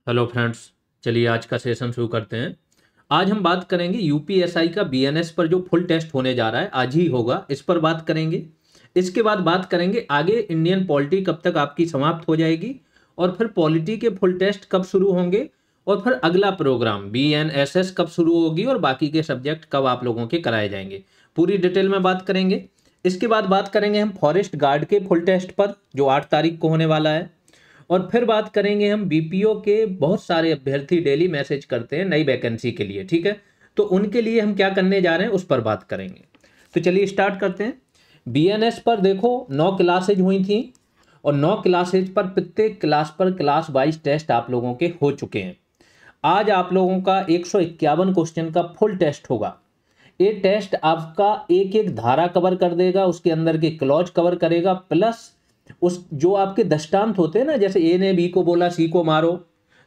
Hello friends. चलिए आज का सेशन शुरू करते हैं। आज हम बात करेंगे यूपीएसआई का बीएनएस पर जो फुल टेस्ट होने जा रहा है, आज ही होगा, इस पर बात करेंगे। इसके बाद बात करेंगे आगे इंडियन पॉलिटी कब तक आपकी समाप्त हो जाएगी और फिर पॉलिटी के फुल टेस्ट कब शुरू होंगे और फिर अगला प्रोग्राम बीएनएसएस कब शुरू होगी और बाकी के सब्जेक्ट कब आप लोगों के कराए जाएंगे, पूरी डिटेल में बात करेंगे। इसके बाद बात करेंगे हम फॉरेस्ट गार्ड के फुल टेस्ट पर जो 8 तारीख को होने वाला है। और फिर बात करेंगे हम बीपीओ के, बहुत सारे अभ्यर्थी डेली मैसेज करते हैं नई वैकेंसी के लिए, ठीक है, तो उनके लिए हम क्या करने जा रहे हैं उस पर बात करेंगे। तो चलिए स्टार्ट करते हैं। बीएनएस पर देखो 9 क्लासेज हुई थी और 9 क्लासेज पर प्रत्येक क्लास पर क्लास वाइज टेस्ट आप लोगों के हो चुके हैं। आज आप लोगों का 151 क्वेश्चन का फुल टेस्ट होगा। ये टेस्ट आपका एक एक धारा कवर कर देगा, उसके अंदर के क्लॉज कवर करेगा, प्लस उस जो आपके दृष्टांत होते हैं ना, जैसे ए ने बी को बोला सी को मारो,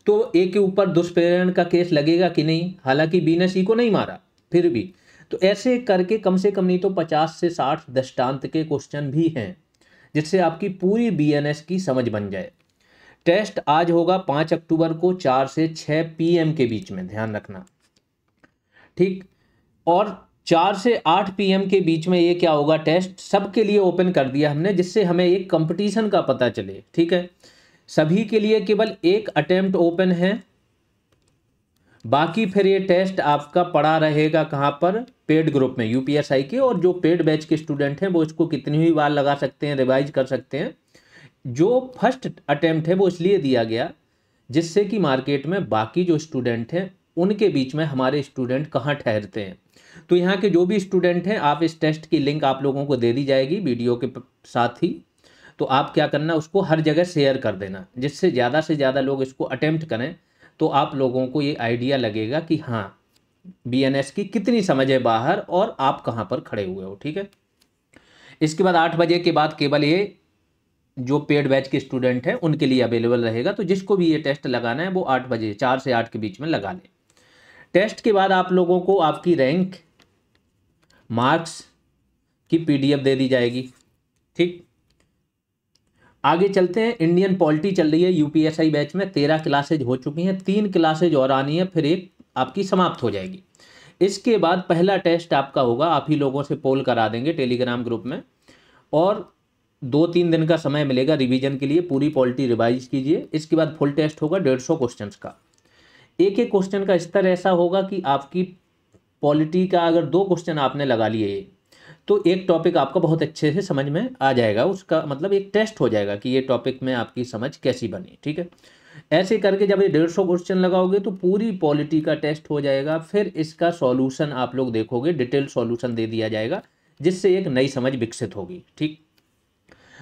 तो ए के ऊपर दुष्प्रेरण का केस लगेगा कि नहीं, हालांकि बी ने सी को नहीं मारा फिर भी। तो ऐसे करके कम से कम नहीं तो 50 से 60 दृष्टांत के क्वेश्चन भी हैं, जिससे आपकी पूरी बीएनएस की समझ बन जाए। टेस्ट आज होगा 5 अक्टूबर को 4 से 6 पीएम के बीच में, ध्यान रखना, ठीक। और 4 से 8 पीएम के बीच में ये क्या होगा, टेस्ट सबके लिए ओपन कर दिया हमने, जिससे हमें एक कंपटीशन का पता चले, ठीक है। सभी के लिए केवल एक अटेम्प्ट ओपन है, बाकी फिर ये टेस्ट आपका पड़ा रहेगा कहाँ पर, पेड ग्रुप में यूपीएसआई के। और जो पेड बैच के स्टूडेंट हैं वो इसको कितनी भी बार लगा सकते हैं, रिवाइज कर सकते हैं। जो फर्स्ट अटेम्प्ट है वो इसलिए दिया गया जिससे कि मार्केट में बाकी जो स्टूडेंट हैं उनके बीच में हमारे स्टूडेंट कहाँ ठहरते हैं। तो यहाँ के जो भी स्टूडेंट हैं, आप इस टेस्ट की लिंक आप लोगों को दे दी जाएगी वीडियो के साथ ही। तो आप क्या करना, उसको हर जगह शेयर कर देना, जिससे ज़्यादा से ज़्यादा लोग इसको अटेम्प्ट करें। तो आप लोगों को ये आइडिया लगेगा कि हाँ बीएनएस की कितनी समझ है बाहर और आप कहाँ पर खड़े हुए हो, ठीक है। इसके बाद 8 बजे के बाद केवल ये जो पेड बैच के स्टूडेंट हैं उनके लिए अवेलेबल रहेगा। तो जिसको भी ये टेस्ट लगाना है वो 8 बजे, 4 से 8 के बीच में लगा ले। टेस्ट के बाद आप लोगों को आपकी रैंक, मार्क्स की पीडीएफ दे दी जाएगी, ठीक। आगे चलते हैं। इंडियन पॉलिटी चल रही है यूपीएसआई बैच में, 13 क्लासेज हो चुकी हैं, 3 क्लासेज और आनी है, फिर एक आपकी समाप्त हो जाएगी। इसके बाद पहला टेस्ट आपका होगा, आप ही लोगों से पोल करा देंगे टेलीग्राम ग्रुप में, और 2-3 दिन का समय मिलेगा रिवीजन के लिए, पूरी पॉलिटी रिवाइज कीजिए। इसके बाद फुल टेस्ट होगा 150 क्वेश्चन का। एक एक क्वेश्चन का स्तर ऐसा होगा कि आपकी पॉलिटी का अगर 2 क्वेश्चन आपने लगा लिए तो एक टॉपिक आपका बहुत अच्छे से समझ में आ जाएगा, उसका मतलब एक टेस्ट हो जाएगा कि ये टॉपिक में आपकी समझ कैसी बनी, ठीक है। ऐसे करके जब ये 150 क्वेश्चन लगाओगे तो पूरी पॉलिटी का टेस्ट हो जाएगा। फिर इसका सॉल्यूशन आप लोग देखोगे, डिटेल सॉल्यूशन दे दिया जाएगा, जिससे एक नई समझ विकसित होगी, ठीक।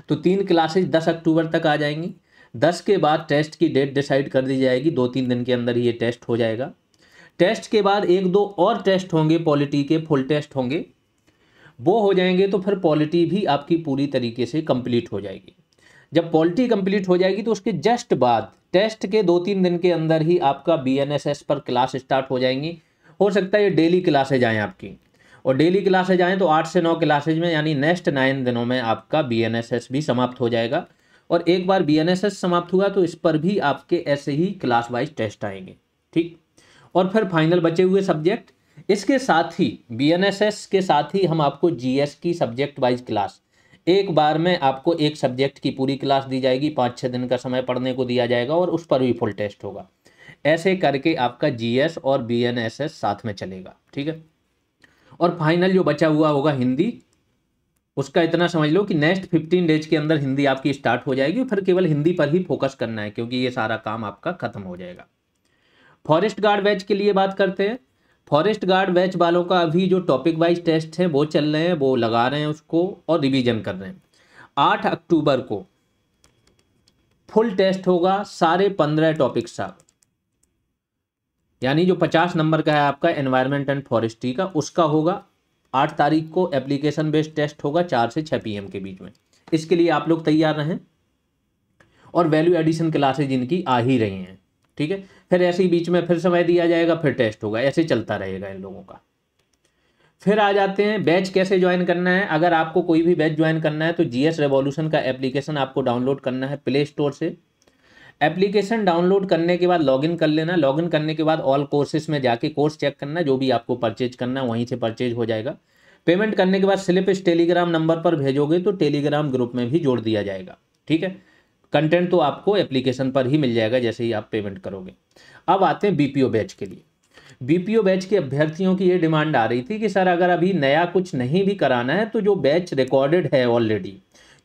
तो 3 क्लासेज 10 अक्टूबर तक आ जाएंगी। 10 के बाद टेस्ट की डेट डिसाइड कर दी जाएगी, 2-3 दिन के अंदर ही ये टेस्ट हो जाएगा। टेस्ट के बाद 1-2 और टेस्ट होंगे, पॉलिटी के फुल टेस्ट होंगे, वो हो जाएंगे तो फिर पॉलिटी भी आपकी पूरी तरीके से कंप्लीट हो जाएगी। जब पॉलिटी कंप्लीट हो जाएगी तो उसके जस्ट बाद टेस्ट के 2-3 दिन के अंदर ही आपका बीएनएसएस पर क्लास स्टार्ट हो जाएंगी। हो सकता है ये डेली क्लासेज आएँ आपकी, और डेली क्लासेज आएँ तो 8 से 9 क्लासेज में, यानी नेक्स्ट 9 दिनों में आपका बीएनएसएस भी समाप्त हो जाएगा। और एक बार बीएनएसएस समाप्त हुआ तो इस पर भी आपके ऐसे ही क्लास वाइज टेस्ट आएंगे, ठीक। और फिर फाइनल बचे हुए सब्जेक्ट। इसके साथ ही बीएनएसएस के साथ ही हम आपको जीएस की सब्जेक्ट वाइज क्लास, एक बार में आपको एक सब्जेक्ट की पूरी क्लास दी जाएगी, 5-6 दिन का समय पढ़ने को दिया जाएगा और उस पर भी फुल टेस्ट होगा। ऐसे करके आपका जीएस और बीएनएसएस साथ में चलेगा, ठीक है। और फाइनल जो बचा हुआ होगा हिंदी, उसका इतना समझ लो कि नेक्स्ट 15 डेज के अंदर हिंदी आपकी स्टार्ट हो जाएगी, फिर केवल हिंदी पर ही फोकस करना है क्योंकि ये सारा काम आपका खत्म हो जाएगा। फॉरेस्ट गार्ड बैच के लिए बात करते हैं। फॉरेस्ट गार्ड बैच वालों का अभी जो टॉपिक वाइज टेस्ट है वो चल रहे हैं, वो लगा रहे हैं उसको और रिवीजन कर रहे हैं। 8 अक्टूबर को फुल टेस्ट होगा, सारे 15 टॉपिक साहब, यानी जो 50 नंबर का है आपका एनवायरनमेंट एंड फॉरेस्ट्री का, उसका होगा। 8 तारीख को एप्लीकेशन बेस्ड टेस्ट होगा 4 से 6 पीएम के बीच में। इसके लिए आप लोग तैयार रहें। और वैल्यू एडिशन क्लासेज इनकी आ ही रही हैं, ठीक है। फिर ऐसे ही बीच में फिर समय दिया जाएगा, फिर टेस्ट होगा, ऐसे चलता रहेगा इन लोगों का। फिर आ जाते हैं बैच कैसे ज्वाइन करना है। अगर आपको कोई भी बैच ज्वाइन करना है तो जीएस रेवोल्यूशन का एप्लीकेशन आपको डाउनलोड करना है प्ले स्टोर से। एप्लीकेशन डाउनलोड करने के बाद लॉगिन कर लेना। लॉगिन करने के बाद ऑल कोर्सेज में जाके कोर्स चेक करना, जो भी आपको परचेज करना है वहीं से परचेज हो जाएगा। पेमेंट करने के बाद स्लिप इस टेलीग्राम नंबर पर भेजोगे तो टेलीग्राम ग्रुप में भी जोड़ दिया जाएगा, ठीक है। कंटेंट तो आपको एप्लीकेशन पर ही मिल जाएगा जैसे ही आप पेमेंट करोगे। अब आते हैं बीपीओ बैच के लिए। बीपीओ बैच के अभ्यर्थियों की ये डिमांड आ रही थी कि सर अगर अभी नया कुछ नहीं भी कराना है तो जो बैच रिकॉर्डेड है ऑलरेडी,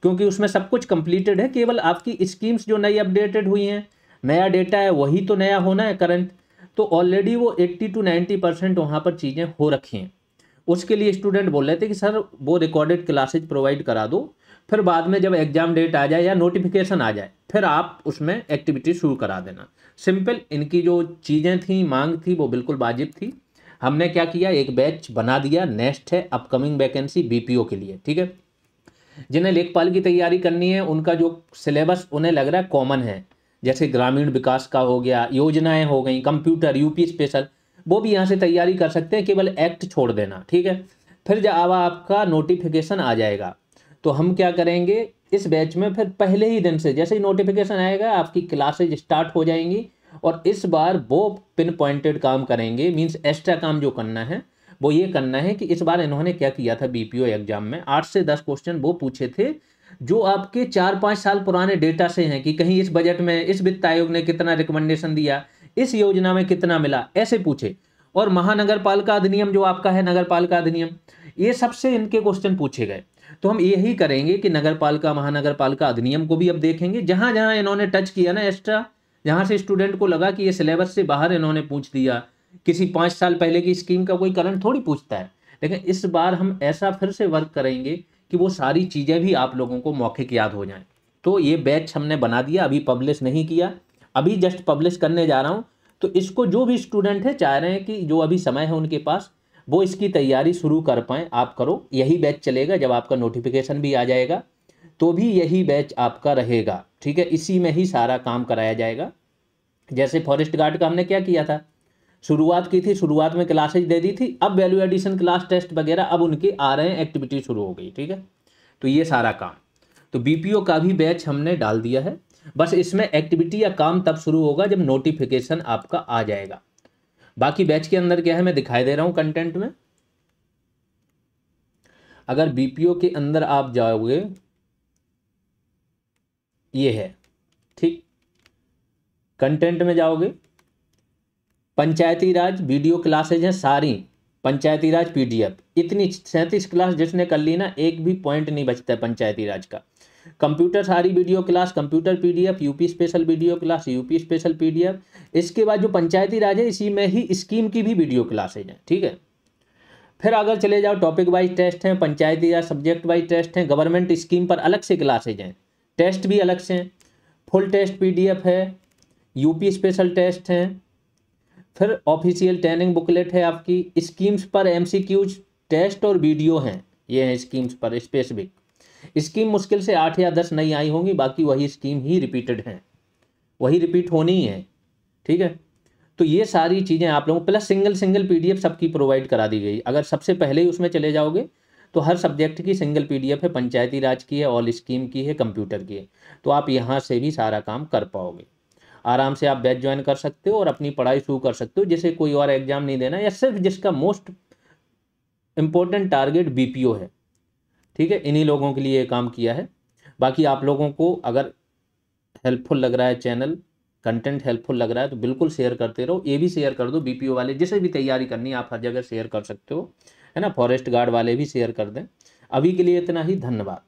क्योंकि उसमें सब कुछ कंप्लीटेड है, केवल आपकी स्कीम्स जो नई अपडेटेड हुई हैं, नया डेटा है वही तो नया होना है करंट, तो ऑलरेडी वो 80 to 90% वहाँ पर चीज़ें हो रखी हैं। उसके लिए स्टूडेंट बोल रहे थे कि सर वो रिकॉर्डेड क्लासेज प्रोवाइड करा दो, फिर बाद में जब एग्जाम डेट आ जाए या नोटिफिकेशन आ जाए फिर आप उसमें एक्टिविटी शुरू करा देना। सिंपल इनकी जो चीज़ें थी, मांग थी, वो बिल्कुल वाजिब थी। हमने क्या किया, एक बैच बना दिया। नेक्स्ट है अपकमिंग वैकेंसी बीपीओ के लिए, ठीक है। जिन्हें लेखपाल की तैयारी करनी है उनका जो सिलेबस उन्हें लग रहा है कॉमन है, जैसे ग्रामीण विकास का हो गया, योजनाएं हो गई, कंप्यूटर, यूपी स्पेशल, वो भी यहाँ से तैयारी कर सकते हैं, केवल एक्ट छोड़ देना, ठीक है। फिर जब आपका नोटिफिकेशन आ जाएगा तो हम क्या करेंगे, इस बैच में फिर पहले ही दिन से जैसे ही नोटिफिकेशन आएगा आपकी क्लासेज स्टार्ट हो जाएंगी। और इस बार वो पिन पॉइंटेड काम करेंगे, मीन्स एक्स्ट्रा काम जो करना है वो ये करना है कि इस बार इन्होंने क्या किया था, बीपीओ एग्जाम में 8 से 10 क्वेश्चन वो पूछे थे जो आपके 4-5 साल पुराने डेटा से हैं, कि कहीं इस बजट में इस वित्त आयोग ने कितना रिकमेंडेशन दिया, इस योजना में कितना मिला, ऐसे पूछे। और महानगर पालिका अधिनियम जो आपका है, नगर पालिका अधिनियम, ये सबसे इनके क्वेश्चन पूछे गए। तो हम यही करेंगे कि नगर पालिका, महानगर पालिका अधिनियम को भी अब देखेंगे, जहां जहां इन्होंने टच किया ना एक्स्ट्रा, जहां से स्टूडेंट को लगा कि ये सिलेबस से बाहर इन्होंने पूछ दिया, किसी 5 साल पहले की स्कीम का कोई करंट थोड़ी पूछता है, लेकिन इस बार हम ऐसा फिर से वर्क करेंगे कि वो सारी चीज़ें भी आप लोगों को मौखिक याद हो जाएं। तो ये बैच हमने बना दिया, अभी पब्लिश नहीं किया, अभी जस्ट पब्लिश करने जा रहा हूँ। तो इसको जो भी स्टूडेंट है चाह रहे हैं कि जो अभी समय है उनके पास, वो इसकी तैयारी शुरू कर पाएँ, आप करो। यही बैच चलेगा, जब आपका नोटिफिकेशन भी आ जाएगा तो भी यही बैच आपका रहेगा, ठीक है। इसी में ही सारा काम कराया जाएगा। जैसे फॉरेस्ट गार्ड का हमने क्या किया था, शुरुआत की थी, शुरुआत में क्लासेज दे दी थी, अब वैल्यू एडिशन क्लास टेस्ट वगैरह अब उनके आ रहे हैं, एक्टिविटी शुरू हो गई, ठीक है। तो ये सारा काम, तो बीपीओ का भी बैच हमने डाल दिया है। बस इसमें एक्टिविटी या काम तब शुरू होगा जब नोटिफिकेशन आपका आ जाएगा। बाकी बैच के अंदर क्या है मैं दिखाई दे रहा हूं कंटेंट में। अगर बीपीओ के अंदर आप जाओगे, ये है, ठीक, कंटेंट में जाओगे, पंचायती राज वीडियो क्लासेज हैं सारी, पंचायती राज पीडीएफ, इतनी 37 क्लास जिसने कर ली ना, एक भी पॉइंट नहीं बचता है पंचायती राज का। कंप्यूटर सारी video class, computer PDF, UP special video class, UP special PDF. इसके बाद जो पंचायती राज है इसी में ही स्कीम की भी वीडियो क्लासेज हैं, ठीक है। फिर अगर चले जाओ, टॉपिक वाइज टेस्ट हैं, पंचायती राज सब्जेक्ट वाइज टेस्ट हैं, गवर्नमेंट स्कीम पर अलग से क्लासेज हैं, टेस्ट भी अलग से हैं, फुल टेस्ट पीडीएफ है, यूपी स्पेशल टेस्ट हैं, फिर ऑफिशियल ट्रेनिंग बुकलेट है आपकी, स्कीम्स पर एमसीक्यूज टेस्ट और वीडियो हैं, ये हैं स्कीम्स पर स्पेसिफिक। स्कीम मुश्किल से 8 या 10 नई आई होंगी, बाकी वही स्कीम ही रिपीटेड हैं, वही रिपीट होनी ही है, ठीक है। तो ये सारी चीज़ें आप लोगों, प्लस सिंगल पीडीएफ सबकी प्रोवाइड करा दी गई। अगर सबसे पहले ही उसमें चले जाओगे तो हर सब्जेक्ट की सिंगल पीडीएफ है, पंचायती राज की है, ऑल स्कीम की है, कंप्यूटर की है, तो आप यहाँ से भी सारा काम कर पाओगे। आराम से आप बैच ज्वाइन कर सकते हो और अपनी पढ़ाई शुरू कर सकते हो, जैसे कोई और एग्जाम नहीं देना, या सिर्फ जिसका मोस्ट इम्पोर्टेंट टारगेट बीपीओ है, ठीक है, इन्हीं लोगों के लिए ये काम किया है। बाकी आप लोगों को अगर हेल्पफुल लग रहा है चैनल, कंटेंट हेल्पफुल लग रहा है तो बिल्कुल शेयर करते रहो। ये भी शेयर कर दो, बीपीओ वाले जिसे भी तैयारी करनी है आप हर जगह शेयर कर सकते हो, है ना। फॉरेस्ट गार्ड वाले भी शेयर कर दें। अभी के लिए इतना ही, धन्यवाद।